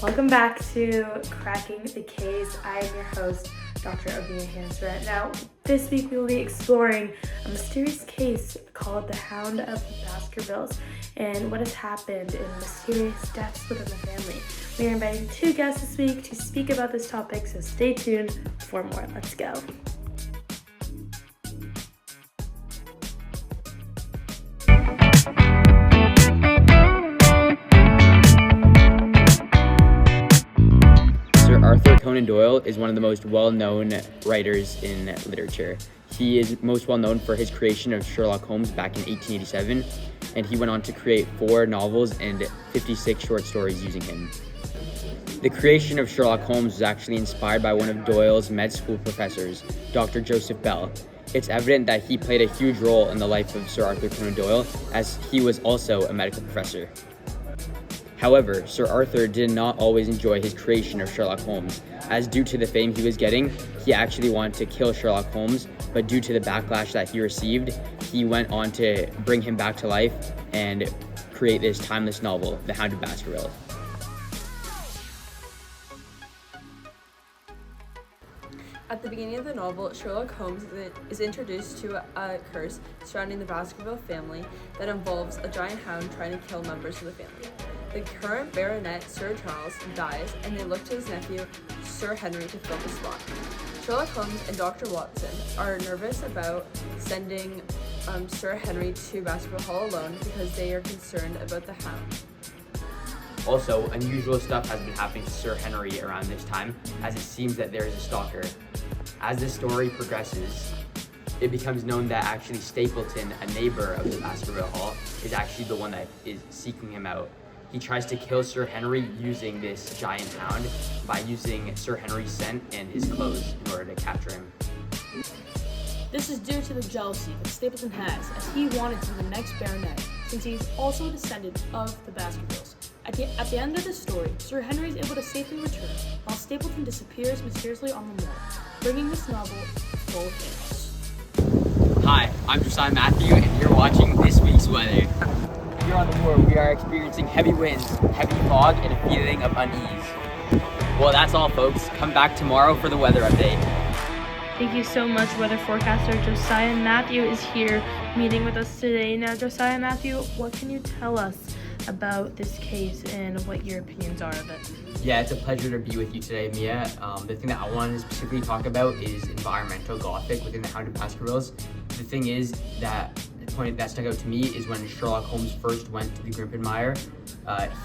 Welcome back to Cracking the Case. I am your host, Dr. Ovina Hansra. Now, this week we will be exploring a mysterious case called the Hound of the Baskervilles and what has happened in mysterious deaths within the family. We are inviting two guests this week to speak about this topic, so stay tuned for more. Let's go. Arthur Conan Doyle is one of the most well-known writers in literature. He is most well-known for his creation of Sherlock Holmes back in 1887, and he went on to create 4 novels and 56 short stories using him. The creation of Sherlock Holmes was actually inspired by one of Doyle's med school professors, Dr. Joseph Bell. It's evident that he played a huge role in the life of Sir Arthur Conan Doyle, as he was also a medical professor. However, Sir Arthur did not always enjoy his creation of Sherlock Holmes, as due to the fame he was getting, he actually wanted to kill Sherlock Holmes, but due to the backlash that he received, he went on to bring him back to life and create this timeless novel, The Hound of Baskervilles. At the beginning of the novel, Sherlock Holmes is introduced to a curse surrounding the Baskerville family that involves a giant hound trying to kill members of the family. The current baronet, Sir Charles, dies, and they look to his nephew, Sir Henry, to fill the spot. Sherlock Holmes and Dr. Watson are nervous about sending Sir Henry to Baskerville Hall alone because they are concerned about the hound. Also, unusual stuff has been happening to Sir Henry around this time, as it seems that there is a stalker. As the story progresses, it becomes known that actually Stapleton, a neighbor of the Baskerville Hall, is actually the one that is seeking him out. He tries to kill Sir Henry using this giant hound by using Sir Henry's scent and his clothes in order to capture him. This is due to the jealousy that Stapleton has, as he wanted to be the next baronet, since he is also a descendant of the Baskervilles. At the end of the story, Sir Henry is able to safely return, while Stapleton disappears mysteriously on the moor, bringing this novel full of chaos. Hi, I'm Josiah Matthew, and you're watching this week's weather. Here on the moor, we are experiencing heavy winds, heavy fog, and a feeling of unease. Well, that's all, folks. Come back tomorrow for the weather update. Thank you so much, weather forecaster Josiah Matthew is here meeting with us today. Now, Josiah Matthew, what can you tell us about this case and what your opinions are of it? Yeah, it's a pleasure to be with you today, Mia. The thing that I wanted to specifically talk about is environmental Gothic within the Hound of Baskervilles. The thing is that the point that stuck out to me is when Sherlock Holmes first went to the Grimpenmire,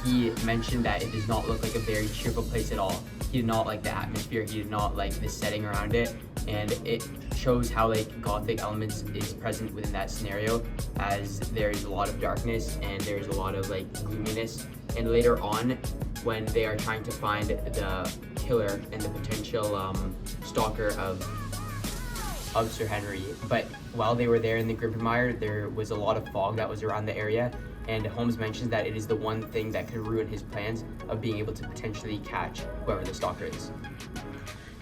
he mentioned that it does not look like a very cheerful place at all. He did not like the atmosphere, he did not like the setting around it, and it shows how Gothic elements is present within that scenario, as there's a lot of darkness and there's a lot of gloominess. And later on, when they are trying to find the killer and the potential stalker of Sir Henry, but while they were there in the Grimpenmire, there was a lot of fog that was around the area, and Holmes mentions that it is the one thing that could ruin his plans of being able to potentially catch whoever the stalker is.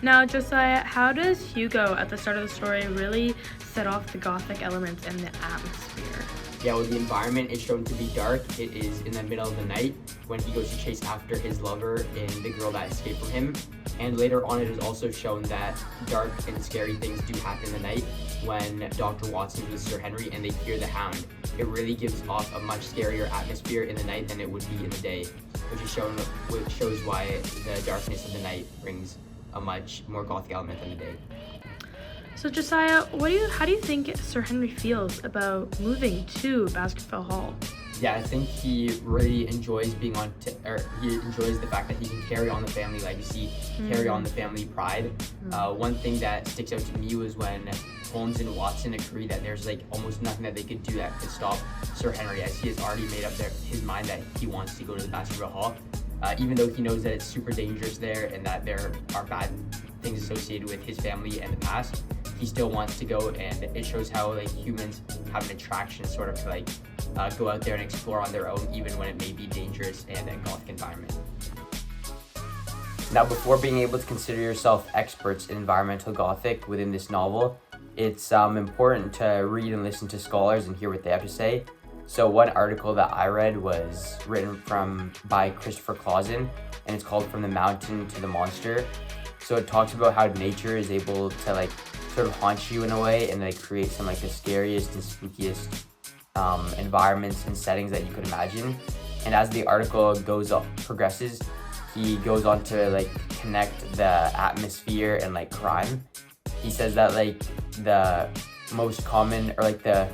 Now, Josiah, how does Hugo at the start of the story really set off the Gothic elements and the atmosphere? Yeah, well, the environment is shown to be dark. It is in the middle of the night when he goes to chase after his lover and the girl that escaped from him. And later on, it is also shown that dark and scary things do happen in the night when Dr. Watson is with Sir Henry and they hear the hound. It really gives off a much scarier atmosphere in the night than it would be in the day, which shows why the darkness of the night brings a much more Gothic element than the day. So, Josiah, how do you think Sir Henry feels about moving to Baskerville Hall? Yeah, I think he really enjoys he enjoys the fact that he can carry on the family legacy, carry on the family pride. One thing that sticks out to me was when Holmes and Watson agree that there's almost nothing that they could do that could stop Sir Henry, as he has already made up his mind that he wants to go to the Baskerville Hall. Even though he knows that it's super dangerous there and that there are bad things associated with his family and the past, he still wants to go, and it shows how humans have an attraction sort of to go out there and explore on their own, even when it may be dangerous and a Gothic environment. Now, before being able to consider yourself experts in environmental Gothic within this novel, it's important to read and listen to scholars and hear what they have to say. So one article that I read was written by Christopher Clausen, and it's called From the Mountain to the Monster. So it talks about how nature is able to like sort of haunt you in a way and like create some like the scariest and spookiest environments and settings that you could imagine. And as the article progresses, he goes on to like connect the atmosphere and like crime. He says that like the most common or like the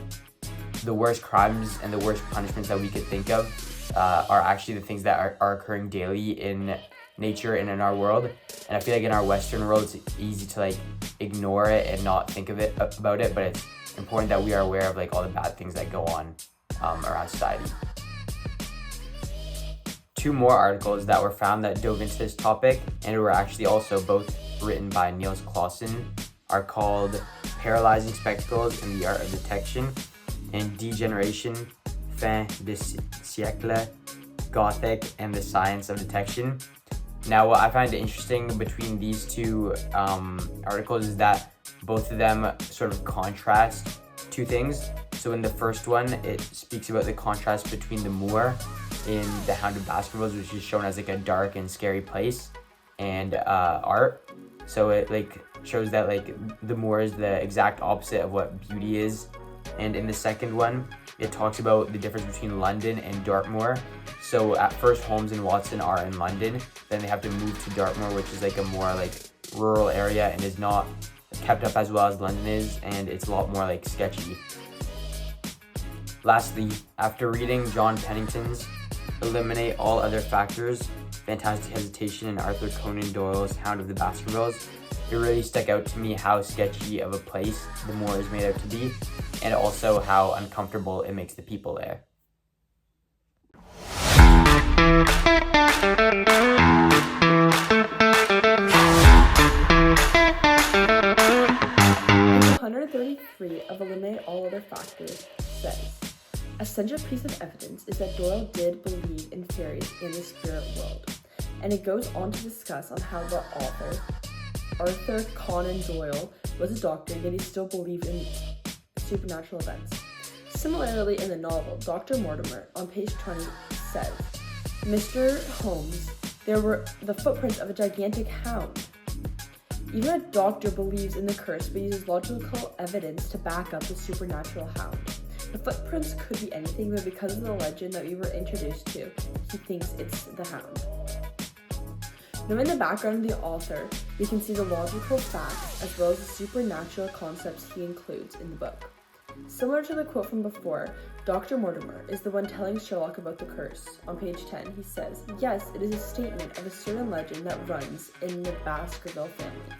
worst crimes and the worst punishments that we could think of are actually the things that are occurring daily in nature and in our world. And I feel like in our Western world, it's easy to like ignore it and not think about it, but it's important that we are aware of like all the bad things that go on around society. Two more articles that were found that dove into this topic and were actually also both written by Nils Clausen are called Paralyzing Spectacles in the Art of Detection and Degeneration, Fin-de-Siècle, Gothic, and the Science of Detection. Now, what I find interesting between these two articles is that both of them sort of contrast two things. So in the first one, it speaks about the contrast between the moor in the Hound of Baskervilles, which is shown as like a dark and scary place, and art. So it like shows that like the moor is the exact opposite of what beauty is. And in the second one, it talks about the difference between London and Dartmoor. So at first, Holmes and Watson are in London, then they have to move to Dartmoor, which is like a more like rural area and is not kept up as well as London is, and it's a lot more like sketchy. Lastly, after reading John Pennington's Eliminate All Other Factors, Fantastic Hesitation, and Arthur Conan Doyle's Hound of the Baskervilles, it really stuck out to me how sketchy of a place the moor is made out to be, and also how uncomfortable it makes the people there. Page 133 of Eliminate All Other Factors says, a central piece of evidence is that Doyle did believe in fairies in the spirit world, and it goes on to discuss on how the author, Arthur Conan Doyle, was a doctor, yet he still believed in supernatural events. Similarly, in the novel, Dr. Mortimer, on page 20, says, Mr. Holmes, there were the footprints of a gigantic hound. Even a doctor believes in the curse but uses logical evidence to back up the supernatural hound. The footprints could be anything, but because of the legend that we were introduced to, he thinks it's the hound. Knowing the background of the author, we can see the logical facts as well as the supernatural concepts he includes in the book. Similar to the quote from before, Dr. Mortimer is the one telling Sherlock about the curse. On page 10, he says, yes, it is a statement of a certain legend that runs in the Baskerville family.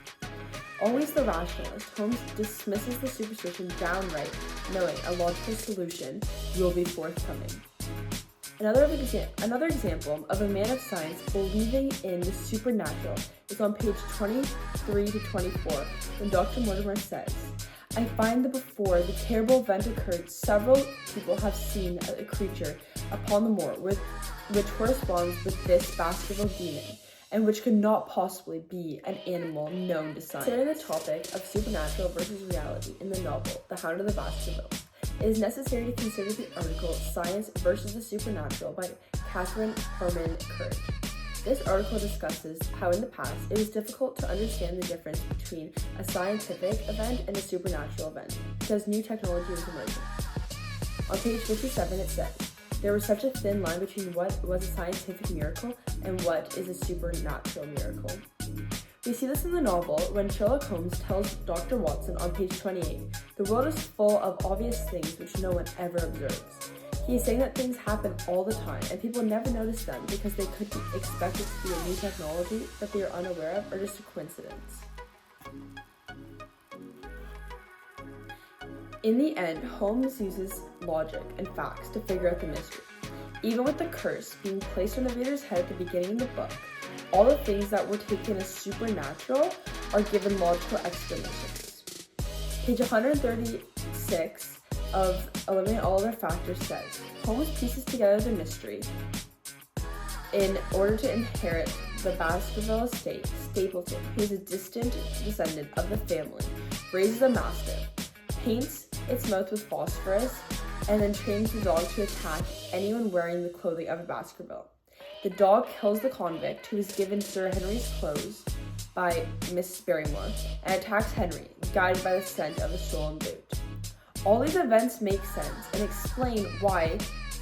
Always the rationalist, Holmes dismisses the superstition downright, knowing a logical solution will be forthcoming. Another example of a man of science believing in the supernatural is on page 23 to 24, when Dr. Mortimer says, I find that before the terrible event occurred, several people have seen a creature upon the moor which corresponds with this Baskerville demon, and which could not possibly be an animal known to science. Considering the topic of supernatural versus reality in the novel, The Hound of the Baskervilles, it is necessary to consider the article Science versus the Supernatural by Katherine Harmon Courage. This article discusses how in the past it was difficult to understand the difference between a scientific event and a supernatural event because new technology was emerging. On page 57 it says, there was such a thin line between what was a scientific miracle and what is a supernatural miracle. We see this in the novel when Sherlock Holmes tells Dr. Watson on page 28, the world is full of obvious things which no one ever observes. He is saying that things happen all the time and people never notice them because they could be expected to be a new technology that they are unaware of or just a coincidence. In the end, Holmes uses logic and facts to figure out the mystery. Even with the curse being placed on the reader's head at the beginning of the book, all the things that were taken as supernatural are given logical explanations. Page 136 of Eliminate All Other Factors says, Holmes pieces together the mystery. In order to inherit the Baskerville estate, Stapleton, who is a distant descendant of the family, raises a mastiff, paints its mouth with phosphorus, and then trains the dog to attack anyone wearing the clothing of a Baskerville. The dog kills the convict, who is given Sir Henry's clothes by Miss Barrymore, and attacks Henry, guided by the scent of a stolen boot. All these events make sense and explain why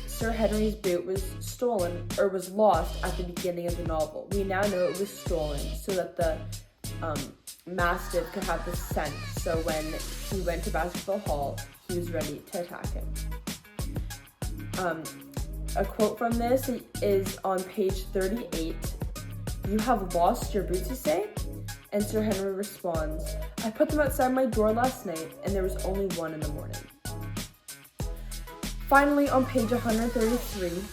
Sir Henry's boot was stolen or was lost at the beginning of the novel. We now know it was stolen so that the Mastiff could have the scent, so when he went to Baskerville Hall, he was ready to attack him. A quote from this is on page 38. "You have lost your boots, you say?" And Sir Henry responds, "I put them outside my door last night, and there was only one in the morning." Finally, on page 133,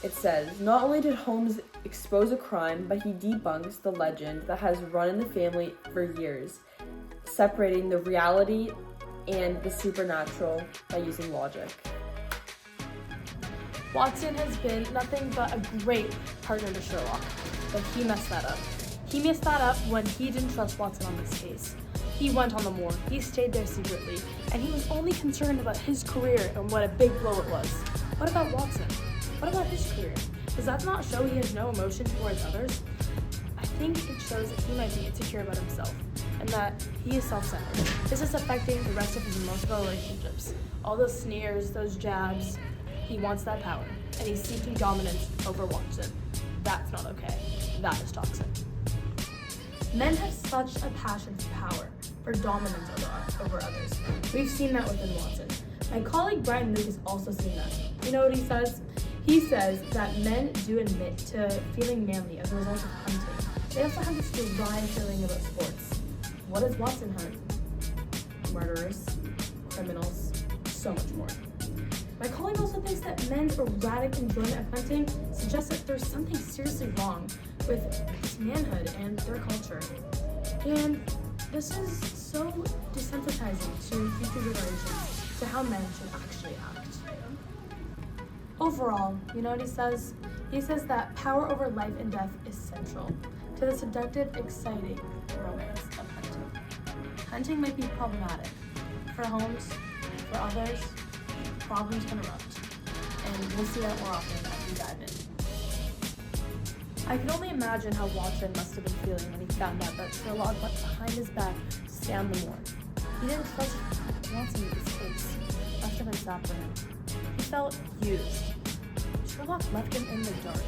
it says, "Not only did Holmes expose a crime, but he debunks the legend that has run in the family for years, separating the reality and the supernatural by using logic." Watson has been nothing but a great partner to Sherlock, but he messed that up. He messed that up when he didn't trust Watson on this case. He went on the moor, he stayed there secretly, and he was only concerned about his career and what a big blow it was. What about Watson? What about his career? Does that not show he has no emotion towards others? I think it shows that he might be insecure about himself, and that he is self-centered. This is affecting the rest of his emotional relationships. All those sneers, those jabs, he wants that power, and he's seeking dominance over Watson. That's not okay. That is toxic. Men have such a passion for power, for dominance over others. We've seen that within Watson. My colleague Brian Luke has also seen that. You know what he says? He says that men do admit to feeling manly as a result of hunting. They also have this dry feeling about sports. What does Watson hunt? Murderers, criminals, so much more. My colleague also thinks that men's erratic enjoyment of hunting suggests that there's something seriously wrong with this manhood and their culture. And this is so desensitizing to future generations, to how men should actually act. Overall, you know what he says? He says that power over life and death is central to the seductive, exciting romance of hunting. Hunting might be problematic. For Holmes, for others, problems can erupt, and we'll see that more often as we dive in. I can only imagine how Watson must have been feeling when he found out that Sherlock went behind his back to stay on the moor. He didn't trust Watson with his case. Must have been sad for him. He felt used. Sherlock left him in the dark.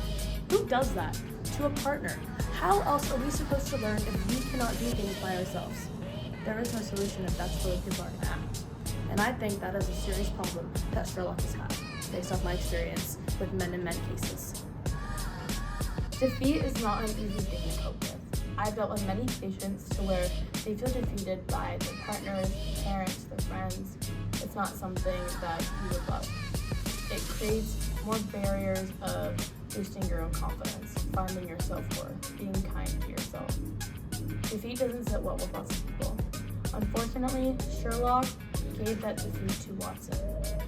Who does that? To a partner. How else are we supposed to learn if we cannot do things by ourselves? There is no solution if that's the way people are going to act. And I think that is a serious problem that Sherlock has had, based off my experience with men-in-men cases. Defeat is not an easy thing to cope with. I've dealt with many patients to where they feel defeated by their partners, their parents, their friends. It's not something that you would love. It creates more barriers of boosting your own confidence, finding your self-worth, being kind to yourself. Defeat doesn't sit well with lots of people. Unfortunately, Sherlock gave that defeat to Watson,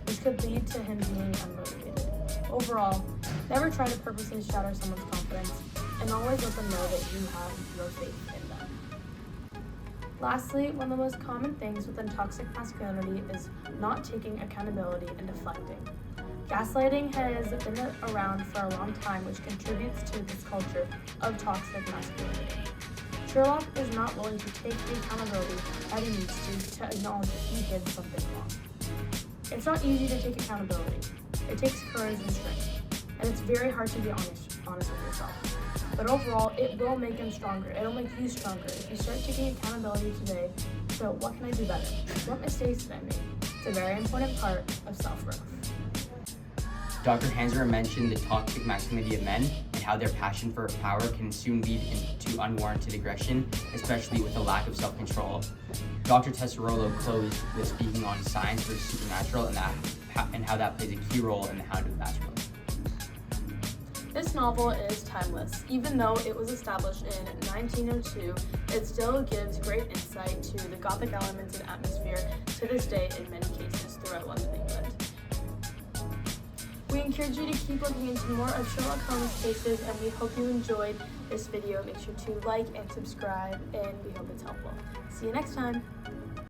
which could lead to him being unmotivated. Overall, never try to purposely shatter someone's confidence, and always let them know that you have your faith in them. Lastly, one of the most common things within toxic masculinity is not taking accountability and deflecting. Gaslighting has been around for a long time, which contributes to this culture of toxic masculinity. Sherlock is not willing to take the accountability that he needs to acknowledge that he did something wrong. It's not easy to take accountability. It takes courage and strength, and it's very hard to be honest with yourself. But overall, it will make him stronger. It'll make you stronger if you start taking accountability today. So what can I do better? What mistakes did I make? It's a very important part of self-growth. Dr. Hanser mentioned the toxic masculinity of men and how their passion for power can soon lead into unwarranted aggression, especially with a lack of self-control. Dr. Tesserolo closed with speaking on science versus supernatural and how that plays a key role in the Hound of Baskervilles. This novel is timeless. Even though it was established in 1902, it still gives great insight to the Gothic elements and atmosphere to this day in many cases throughout London, England. We encourage you to keep looking into more of Sherlock Holmes cases, and we hope you enjoyed this video. Make sure to like and subscribe, and we hope it's helpful. See you next time.